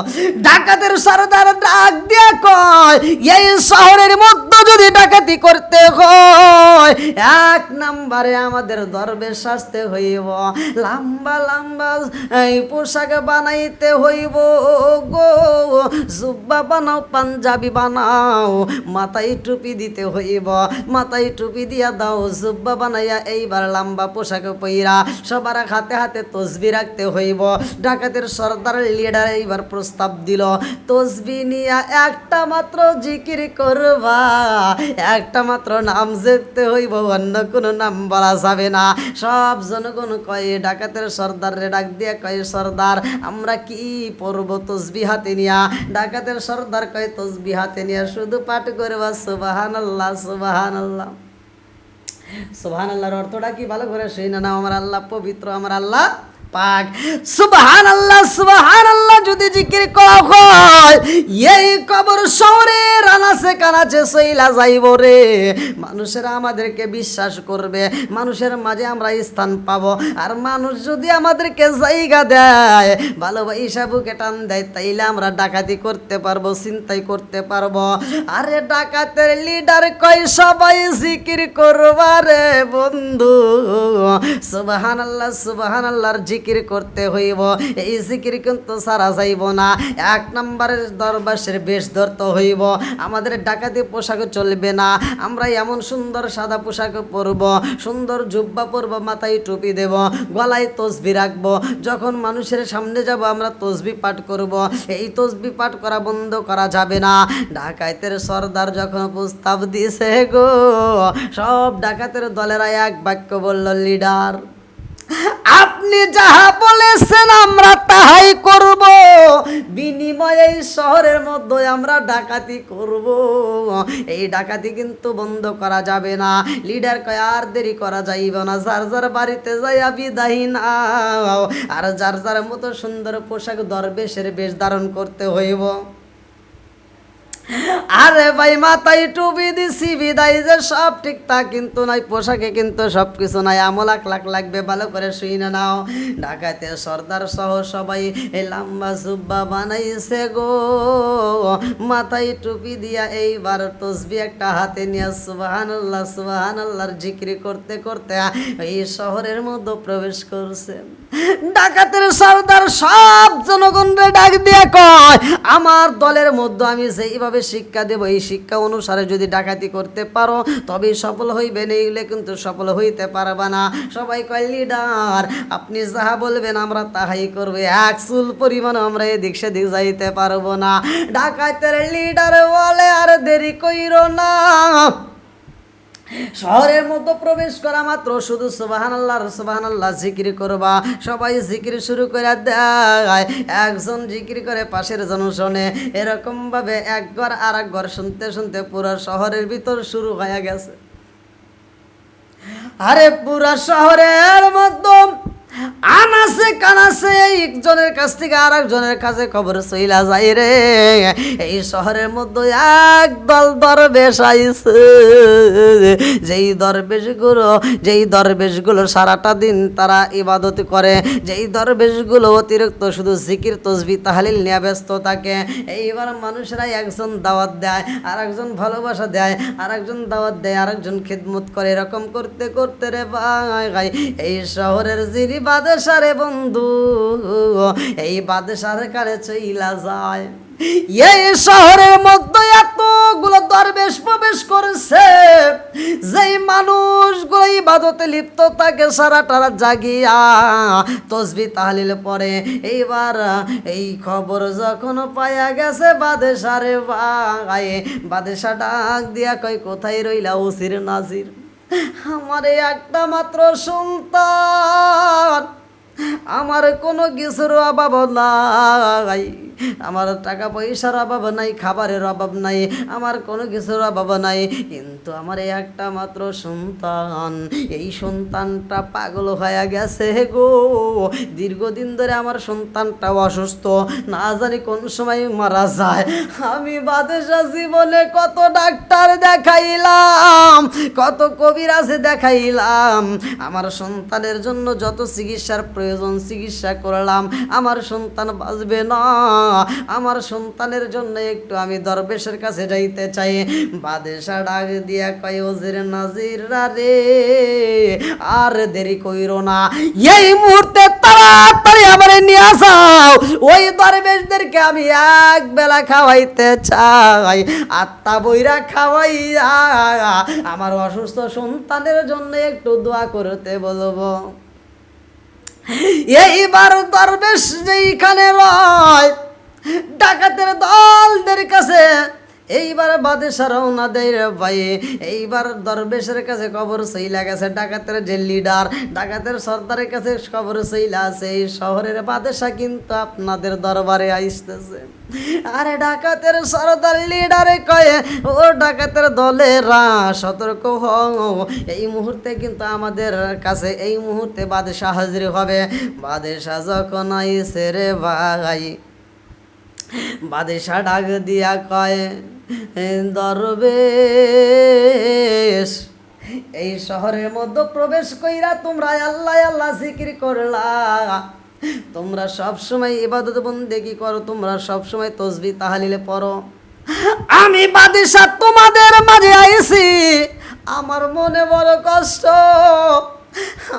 ডাকাতের সরদার ডাক দিয়া কয়, এই শহরের মধ্যে যদি ডাকাতি করতে হয়, এক নম্বরে আমাদের দরবেশ সাজতে হইব, লম্বা লম্বা এই পোশাক বানাইতে হইব গো, জুব্বা বানাও, পাঞ্জাবি বানাও, মাথায় টুপি দিতে হইব, মাথায় টুপি দিয়া দাও, জুব্বা বানাইয়া এইবার লম্বা পোশাক পইরা সবার হাতে হাতে তসবি রাখতে হইব। ডাকাতের সর্দার লিডার এইবার প্রস্তাব দিল, তসবি নিয়া একটা মাত্র জিকির করবা, একটা মাত্র নাম জপতে হইব, অন্য কোনো নাম বলা যাবে না। সব জনগণ কয়, ডাকাতের সর্দার রে ডাক দিয়া কয়, সর্দার আমরা কি পড়ব তসবি হাতে নিয়া? ডাকাতের সর্দার কয়, তসবি হাতে নিয়া শুধু পাঠ করবা সুবহানাল্লাহ সুবহানাল্লাহ। সুবহানাল্লাহর অর্থটা কি ভালো করে শুনে নাও, আমার আল্লাহ পবিত্র, আমার আল্লাহ পাক। সুবহানাল্লাহ সুবহানাল্লাহ যদি জিকির করা হয়, এই কবর শহরের আনাচে কানাচে সইলা যাইব রে। মানুষেরা আমাদেরকে বিশ্বাস করবে, মানুষের মাঝে আমরা স্থান পাবো। আর মানুষ যদি আমাদেরকে জায়গা দেয়, ভালোবাসা বুকে টান দেয়, তাইলে আমরা ডাকাতি করতে পারবো, চিন্তাই করতে পারবো। আরে ডাকাতের লিডার কয়, সবাই জিকির করবা রে বন্ধু, সুবহানাল্লাহ সুবহানাল্লাহর জিকির করতে হইব। এই জিকির কিন্তু সারা যাইব না। এক নম্বরের দরবাসের বেশ ধরতে হইব, আমাদের ডাকাতি পোশাক চলবে না। আমরা এমন সুন্দর সাদা পোশাক পরব, সুন্দর জুব্বা পরব, মাথায় টুপি দেব, গলায় তসবি রাখবো। যখন মানুষের সামনে যাব আমরা তসবি পাঠ করব। এই তসবি পাঠ করা বন্ধ করা যাবে না। ডাকাতের সর্দার যখন প্রস্তাব দিয়েছে গো, সব ডাকাতের দলেরা এক বাক্য বলল, লিডার আপনি যাহা বলেছেন আমরা তাহাই করব, বিনিময়ে এই শহরের মধ্যে আমরা ডাকাতি করব। এই ডাকাতি কিন্তু বন্ধ করা যাবে না। লিডার কয়, আর দেরি করা যাইব না, যার যার বাড়িতে যাইয়া বিদায় নাও, আর যার যার মতো সুন্দর পোশাক দরবেশের বেশ ধারণ করতে হইব। আরে ভাই, মাথায় টুপি দিছি বিদায় যে সব ঠিক তা কিন্তু নাই, পোশাকে কিন্তু সব কিছু নাই, আমল লাখ লাগবে। ভালো করে শুইনা নাও, ঢাকাতে সর্দার সহ সবাই এই লম্বা জুব্বা বানাইছে গো, মাথায় টুপি দিয়া এইবার তসবি একটা হাতে নিয়ে সুবহানাল্লাহ সুবহানাল্লাহর জিকির করতে করতে এই শহরের মধ্যে প্রবেশ করছে। ডাকাতের সর্দার সব জনগণরে ডাক দিয়া কয়, আমার দলের মধ্যে আমি যেইভাবে শিক্ষা দেব, এই শিক্ষা অনুসারে যদি ডাকাতি করতে পারো তবেই সফল হইবে, নইলে কিন্তু সফল হইতে পারবা না। সবাই কয়, লিডার আপনি যাহা বলবেন আমরা তাহাই করবে, এক চুল পরিমাণ আমরা এদিক সেদিক যাইতে পারবো না। ডাকাতের লিডার বলে, আর দেরি কইরো না, শহরের মধ্যে প্রবেশ করা মাত্র শুধু সুবহানাল্লাহ জিকির করবা। সবাই জিকির শুরু করে দেয়, একজন জিকির করে পাশের জন শোনে, এরকম ভাবে একবার আর একবার শুনতে শুনতে পুরো শহরের ভিতর শুরু হয়ে গেছে। আরে পুরা শহরের মধ্যে আনাসে কানাসে একজনের কাছ থেকে আর একজনের কাছে খবর চইলা যায় রে, এই শহরের মধ্যে একদল দরবেশ আইছে। যেই দরবেশগুলো সারাটা দিন তারা ইবাদত করে, যেই দরবেশগুলো অতিরিক্ত শুধু জিকির তসবিহ তাহলিল নিয়ে ব্যস্ত থাকে, এইবার মানুষরা একজন দাওয়াত দেয়, আর একজন ভালোবাসা দেয়, আর একজন দাওয়াত দেয়, আর একজন খিদমত করে, এরকম করতে করতে রে ভাই এই শহরের যিনি বাদশারে বন্ধু, এই বাদশার কাছে চইলা যায়। এই শহরের মধ্যে এতগুলো দরবেশ প্রবেশ করেছে, যেই মানুষগুলো ইবাদতে লিপ্ত থাকে সারাটা রাত জাগিয়া তসবিহ তাহলিল পড়ে। এইবার এই খবর যখন পাইয়া গেছে বাদশারে ভাই, বাদশা ডাক দিয়া কয়, কোথায় রইলা ওসির নাজির? আমার একটা মাত্র সন্তান, আমার কোনো কিছুর অভাব নাই, আমার টাকা পয়সার অভাব নাই, খাবারের অভাব নাই, আমার কোনো কিছুর অভাব নাই, কিন্তু আমার এই একটা মাত্র সন্তান, এই সন্তানটা পাগল হয়ে গেছে গো। দীর্ঘদিন ধরে আমার সন্তানটা অসুস্থ, না জানি কোন সময় মারা যায়। আমি বাদশা জীবনে কত ডাক্তার দেখাইলাম, কত কবিরাজে দেখাইলাম, আমার সন্তানের জন্য যত চিকিৎসার প্রয়োজন চিকিৎসা করলাম, আমার সন্তান বাঁচবে না। আমার সন্তানের জন্য একটু আমি দরবেশের কাছে যাইতে চাই। বাদশা ডাক দিয়া কয় ওজির নাজিররা রে, আর দেরি কইরো না, এই মুহূর্তে তাড়াতাড়ি আমারে নিয়ে যাও, ওই দরবেশদেরকে আমি এক বেলা খাওয়াইতে চাই, আত্মা বইরা খাওয়াইয়া আমার অসুস্থ সন্তানের জন্য একটু দোয়া করতে বলবো। এইবার দরবেশ যেইখানে রয় ডাকাতের দলদের কাছে, এইবার বাদশা রওনা দেয় রে ভাই। এইবার দরবেশের কাছে খবর চইলা গেছে, ডাকাতের যে লিডার, ডাকাতের সর্দারের কাছে খবর চইলা আছে এই শহরের বাদশা কিন্তু আপনাদের দরবারে আইসতেছে। আরে ডাকাতের সর্দার লিডারে কয়ে, ও ডাকাতের দলেরা সতর্ক হও, এই মুহূর্তে কিন্তু আমাদের কাছে এই মুহূর্তে বাদশা হাজির হবে। বাদশা যখন আইসে রে ভাই, বাদশা ডাক দিয়া কয়, দরবেশ এই শহরের মধ্যে প্রবেশ কইরা তোমরা আল্লাহ আল্লাহ জিকির করলা, তোমরা সব সময় ইবাদত বন্দেগী করো, তোমরা সব সময় তাসবিহ তাহলিল পড়ো, আমি বাদশা তোমাদের মাঝে আইছি, আমার মনে বড় কষ্ট,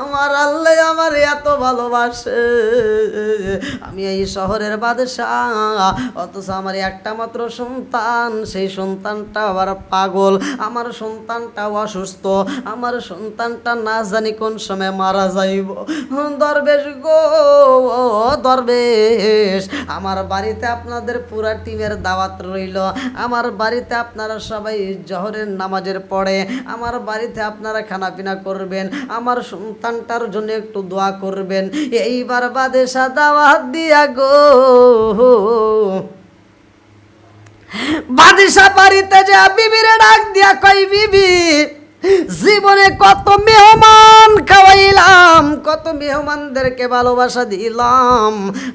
আমার আল্লাহ আমার এত ভালোবাসে, আমি এই শহরের বাদশা, অথচ আমার একটা মাত্র সন্তান, সেই সন্তানটা আবার পাগল, আমার সন্তানটা অসুস্থ, আমার সন্তানটা না জানি কোন সময় মারা যাইব। দরবেশ গো দরবেশ, আমার বাড়িতে আপনাদের পুরা টিমের দাওয়াত রইল, আমার বাড়িতে আপনারা সবাই জোহরের নামাজের পড়ে আমার বাড়িতে আপনারা খানাপিনা করবেন, আমার সন্তানটার জন্য একটু দোয়া করবেন। এইবার বাদশা দাওয়াত দিয়া গো, বাদশা বাড়িতে যা বিবিরে ডাক দিয়া কই, বিবি জীবনে কত মেহমান খাওয়াইলাম, কত মেহমানদেরকে ভালোবাসা দিলাম,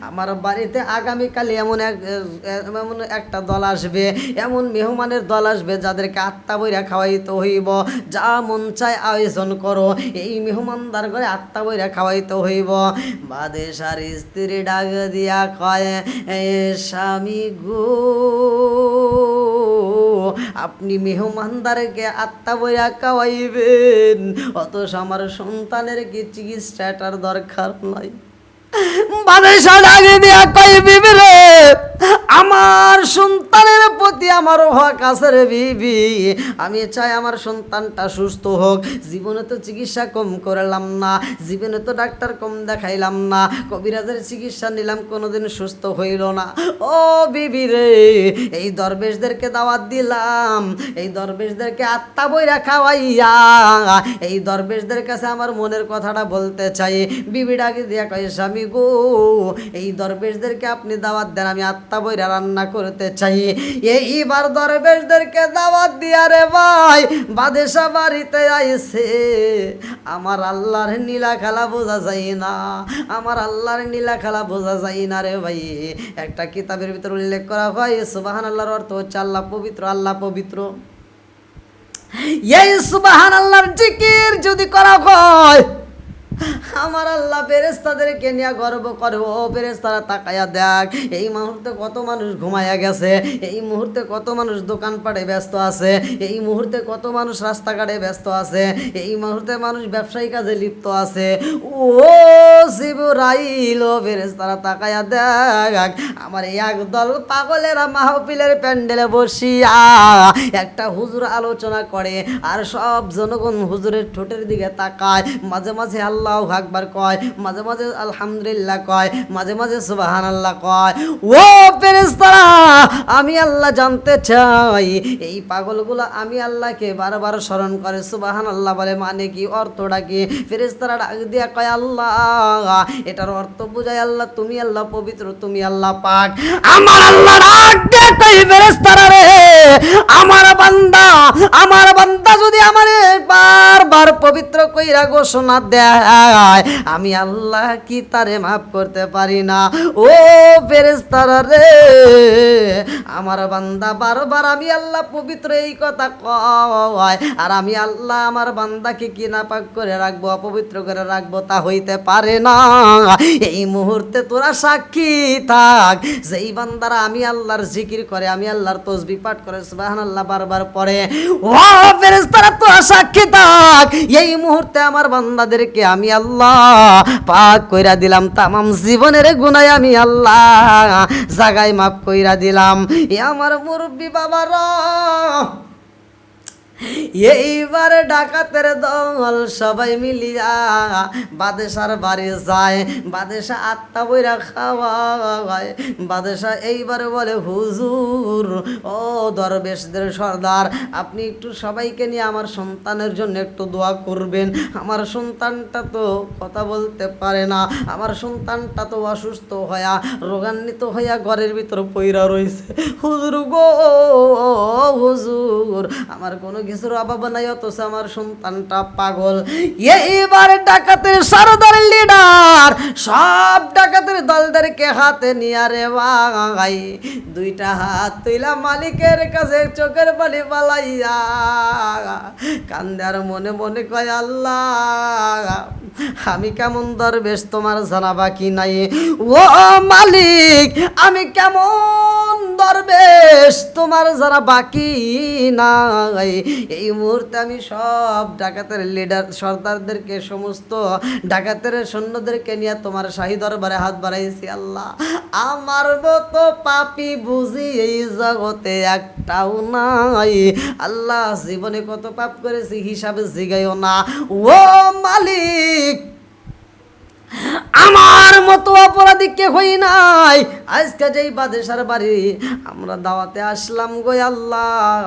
আমার বাড়িতে আগামীকাল এমন একটা দল আসবে, এমন মেহমানের দল আসবে যাদেরকে আত্মা বইরা খাওয়াইতে হইব, যা মন চায় আয়োজন করো, এই মেহমানদার ঘরে আত্মা বইরা খাওয়াইতে হইব। বাদশার স্ত্রী ডাক দিয়া কয়, স্বামী গো আপনি মেহমানদারকে আত্মা বইরা খাওয়াইবেন, অথচ আমার সন্তানের কি চিকিৎসাটার দরকার নাই। বাদশা ডাকে দিয়া কই, বিবি রে আমার সন্তানের প্রতি আমার হক আছে রে বিবি, আমি চাই আমার সন্তানটা সুস্থ হোক, জীবনে তো চিকিৎসা কম করলাম না, জীবনে তো ডাক্তার কম দেখাইলাম না, কবিরাজের চিকিৎসা নিলাম কোনোদিন সুস্থ হইল না। ও বিবি রে এই দরবেশদেরকে দাওয়াত দিলাম, এই দরবেশদেরকে আত্মা বইরা খাওয়াইয়া এই দরবেশদের কাছে আমার মনের কথাটা বলতে চাই। বিবি ডাকে দিয়া কয়, স্বামী গো এই দরবেশদেরকে আপনি দাওয়াত দেন, আমি আত্মা বইরা রান্না করতে চাই। এইবার দরবেশদেরকে দাওয়াত দিয়া রে ভাই বাদশা বাড়িতে আইছে, আমার আল্লাহর নীলা খেলা বোঝা যায় না, আমার আল্লাহর নীলা খেলা বোঝা যায় না রে ভাই। একটা কিতাবের ভিতরে উল্লেখ করা হয় সুবহানাল্লাহর অর্থ হচ্ছে আল্লাহ পবিত্র, আল্লাহ পবিত্র। এই সুবহানাল্লাহর জিকির যদি করা হয় আমার আল্লাহ ফেরেশতাদেরকে নিয়ে গর্ব করে, ও ফেরেশতারা তাকায়া দেখ এই মুহূর্তে কত মানুষ ঘুমায়া গেছে, এই মুহূর্তে কত মানুষ দোকানপাটে ব্যস্ত আছে, এই মুহূর্তে কত মানুষ রাস্তাঘাটে ব্যস্ত আছে, এই মুহূর্তে মানুষ ব্যবসায়ী কাজে লিপ্ত আছে। ও জিবরাইল ও ফেরেশতারা তাকায়া দেখ আমার একদল পাগলেরা মাহফিলের প্যান্ডেলে বসিয়া একটা হুজুর আলোচনা করে, আর সব জনগণ হুজুরের ঠোঁটের দিকে তাকায়, মাঝে মাঝে আল্লাহু আকবার কয়, মাঝে মাঝে আলহামদুলিল্লাহ কয়, মাঝে মাঝে সুবহানাল্লাহ কয়। ও ফেরেশতারা আমি আল্লাহ জানতে চাই এই পাগলগুলো আমি আল্লাহকে বারবার স্মরণ করে সুবহানাল্লাহ বলে মানে কি, অর্থটা কি? ফেরেশতারা ডাক দিয়া কয়, আল্লাহ এটার অর্থ বুঝায় আল্লাহ তুমি আল্লাহ পবিত্র, তুমি আল্লাহ পাক। আমার আল্লাহ ডাক দিয়া কয়, ফেরেশতারা রে আমার বান্দা যদি আমারে বারবার পবিত্র কইরা ঘোষণা দেয় যায় আমি আল্লাহ কি তারে মাফ করতে পারি না? ও ফেরেশতারা রে, আমার বান্দা বারবার আমি আল্লাহ পবিত্র এই কথা কয়, আর আমি আল্লাহ আমার বান্দাকে কি নাপাক করে রাখবো, অপবিত্র করে রাখবো? তা হইতে পারে না। এই মুহূর্তে তোরা সাক্ষী থাক, যেই বান্দারা আমি আল্লাহর জিকির করে, আমি আল্লাহর তসবিহ পাঠ করে, সুবহানাল্লাহ বারবার পড়ে, ও ফেরেশতারা তোরা সাক্ষী থাক, এই মুহূর্তে আমার বান্দাদেরকে আমি আল্লাহ পাক কইরা দিলাম, তামাম জীবনের গুনাহ আমি আল্লাহ জাগায় মাফ কইরা দিলাম। এ আমার মুরব্বী বাবারা, এইবার ডাকাতের দল সবাই মিলিয়া বাদেশার বাড়ি যায়। বাদেশা আত্মা বইরা খাওয়ায়। বাদেশা এইবার বলে, হুজুর ও দরবেশদের সর্দার, আপনি একটু সবাইকে নিয়ে আমার সন্তানের জন্য একটু দোয়া করবেন। আমার সন্তানটা তো কথা বলতে পারে না, আমার সন্তানটা তো অসুস্থ হইয়া রোগান্বিত হইয়া ঘরের ভিতর পইরা রয়েছে। হুজুর গো হুজুর, আমার কোনো কিছুর অভাব নাই, অথচ আমার সন্তানটা পাগল। এইবার ডাকাতের সরদার লিডার সব ডাকাতের দলদেরকে হাতে নিয়ে রে ভাই দুইটা হাত তুইলা মালিকের কাছে চোখের পানি পালাইয়া কান্দে আর মনে মনে কয়, আল্লাহ আমি কেমন দরবেশ তোমার জানা বাকি নাই। ও মালিক, আমি কেমন দরবেশ তোমার জানা বাকি নাই। এই মুহূর্তে আমি সব ডাকাতের লিডার সর্দারদেরকে, সমস্ত ডাকাতের সৈন্যদেরকে নিয়ে তোমার শাহী দরবারে হাত বাড়াইছি। আল্লাহ, আমার মতো পাপী বুঝি এই জগতে একটাও নাই। আল্লাহ, জীবনে কত পাপ করেছি হিসাবে জিগাইও না। ও মালিক, আমার মতো অপরাধী কে হই নাই। আজকে যেই বাদেশার বাড়ি আমরা দাওয়াতে আসলাম গো আল্লাহ,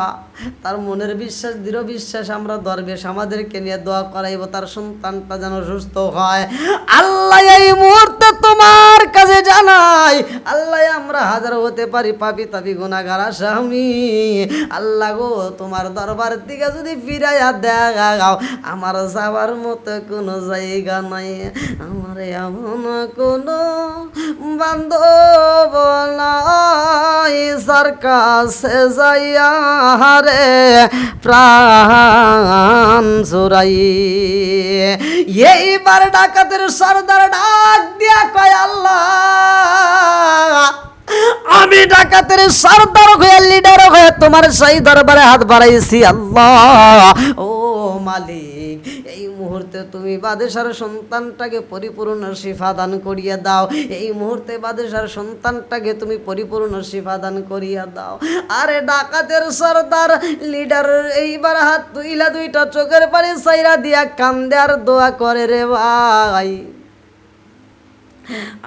তার মনের বিশ্বাস, দৃঢ় বিশ্বাস, আমরা দরবেশ আমাদেরকে নিয়ে দোয়া করাইব, তার সন্তানটা যেন সুস্থ হয়। আল্লাহ, এই মুহূর্তে তোমার কাছে জানাই, আল্লাহ আমরা হাজার হতে পারি, পাপী তাপী গুনাহগার আসামি। আল্লাহ গো, তোমার দরবার দিকে যদি ফিরাইয়া দেখাও, আমার যাওয়ার মতো কোনো জায়গা নাই, আমার এমন কোনো বান্ধব নাই যার কাছে যাইয়া রে প্রাণ জুড়াই। এইবার ডাকাতের সর্দার ডাক দিয়া কয়, আল্লাহ আমি ডাকাতের সর্দার হয়ে, লিডার হয়ে তোমার সেই দরবারে হাত বাড়াইছি। আল্লাহ ও মালিক, এই মুহূর্তে তুমি বাদেশার সন্তানটাকে পরিপূর্ণ শিফা দান করিয়া দাও। এই মুহূর্তে বাদেশার সন্তানটাকে তুমি পরিপূর্ণ শিফা দান করিয়া দাও। আরে ডাকাতের সর্দার লিডার এইবার হাত তুইলা দুইটা চোখের পানি সাইরা দিয়া কান্দে আর দোয়া করে রে ভাই,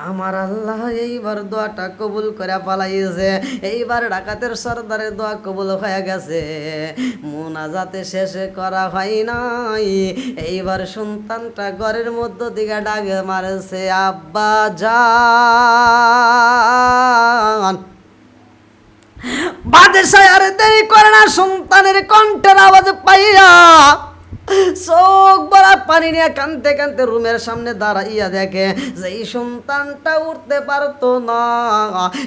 আমার আল্লাহ এইবার দোয়াটা কবুল করে পালাইছে। এইবার ডাকাতের সর্দারের দোয়া কবুল হয়ে গেছে, মুনাজাতে শেষে করা হয় নাই। এইবার সন্তানটা ঘরের মধ্য দিকে ডাকে মারছে, আব্বা জান। বাদশাহ আর দেরি করে না, সন্তানের কণ্ঠের আওয়াজ পাইয়া চোখ ভরা পানি নিয়ে কানতে কানতে রুমের সামনে দাঁড়াইয়া দেখে যেই সন্তানটা উঠতে পারতো না,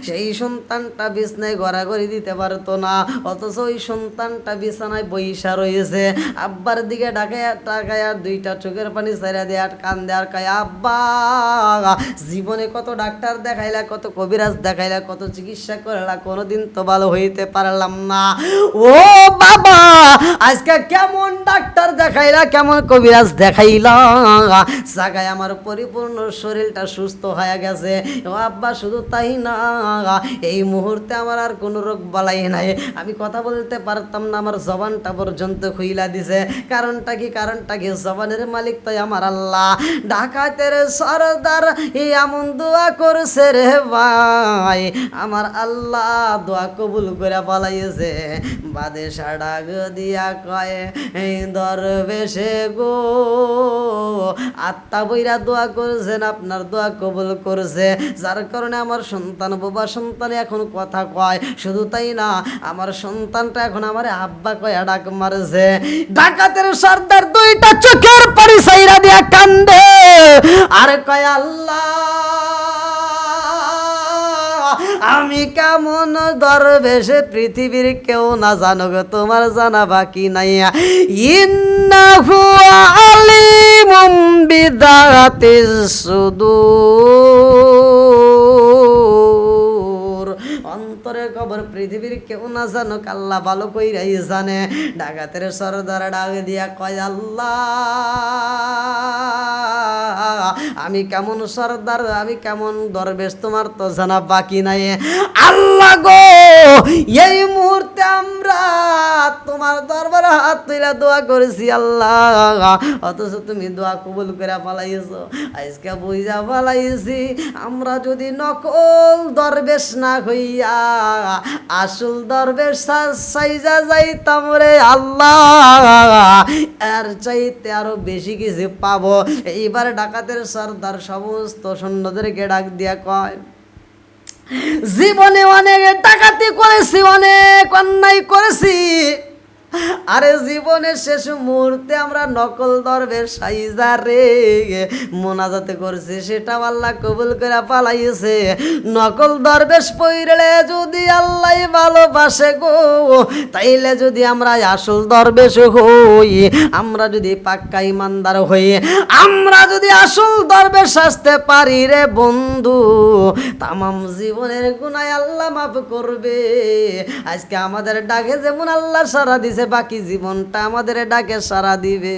সেই সন্তানটা বিছনায় গড়াগড়ি দিতে পারতো না, অথচ ওই সন্তানটা বিছানায় বইসা রয়েছে। আব্বার দিকে ডাকায়া দুইটা চোখের পানি ছেড়ে দিয়ে আর কান্দে আর কয়, আব্বা জীবনে কত ডাক্তার দেখাইলা, কত কবিরাজ দেখাইলা, কত চিকিৎসা করলা, কোনোদিন তো ভালো হইতে পারলাম না। ও বাবা, আজকে কেমন ডাক্তার দেখাইলা, কেমন কবিরাজ দেখাইলা, জাগায় আমার পরিপূর্ণ শরীরটা সুস্থ হয়ে গেছে। ও আব্বা, শুধু তাই না, এই মুহূর্তে আমার আর কোনো রোগ বালাই নাই, আমি কথা বলতে পারতাম না, আমার জবানটা পর্যন্ত খুইলা দিছে। কারণটা কি? জবানের মালিক তো আমার আল্লাহ। ডাকাতের সরদার এমন দোয়া করছে রে ভাই, আমার আল্লাহ দোয়া কবুল করে পালাইছে। বাদেশা ডাক দিয়া কয়, এই দর দরবেশে গো আত্মা বইরা দোয়া করেছেন, আপনার দোয়া কবুল করেছে, যার কারণে আমার সন্তান বোবা সন্তান এখন কথা কয়। শুধু তাই না, আমার সন্তানটা এখন আমার আব্বা কয়া ডাক মারছে। ডাকাতের সর্দার দুইটা চোখের পানি সাইরা দিয়া কান্দে আর কয় আল্লাহ আমি কেমন দরবেশে পৃথিবীর কেউ না জানো গো, তোমার জানা বাকি নাই। ইন্নাহু আলিমুম বিদাতিস সুদূর, অন্তরের খবর পৃথিবীর কেউ না জানো, আল্লাহ ভালো কইরাই জানে। ডাকাতের সরদার ডাক দিয়া কয় আল্লাহ আমি কেমন সর্দার, আমি কেমন দরবেশ তোমার তো জানা বাকি নাই। আল্লাহ গো এই মুহূর্তে আমরা তোমার দরবারে হাত তুলে দোয়া করেছি আল্লাহ, অথচ তুমি দোয়া কবুল করে পালাইছো। আজকে বুঝা পালাইছি আমরা যদি নকল দরবেশ না হইয়া আসল দরবেশ সাইজা যাইতাম রে আল্লাহ, এর চাইতে আরো বেশি কিছু পাবো। এইবার ডাকাতের সর্দার সমস্ত সৈন্যদেরকে ডাক দিয়া কয় জীবনে অনেক ডাকাতি করেছি, অনেক অন্যায় করেছি, আরে জীবনের শেষ মুহূর্তে আমরা নকল দরবেশ সাইজা রে মোনাজাতে করছি, সেটা আল্লাহ কবুল করে পালাইছে। নকল দরবেশ পইরে যদি আল্লাহ ভালোবাসে গো, তাইলে যদি আমরা আসল দরবেশ হই, আমরা যদি পাক্কা ইমানদার হই, আমরা যদি আসল দরবেশ আসতে পারি রে বন্ধু, তামাম জীবনের গুনাহ আল্লাহ মাফ করবে। আজকে আমাদের ডাকে যেমন আল্লাহ সারা দিছে, বাকি জীবনটা আমাদের ডাকে সারা দিবে।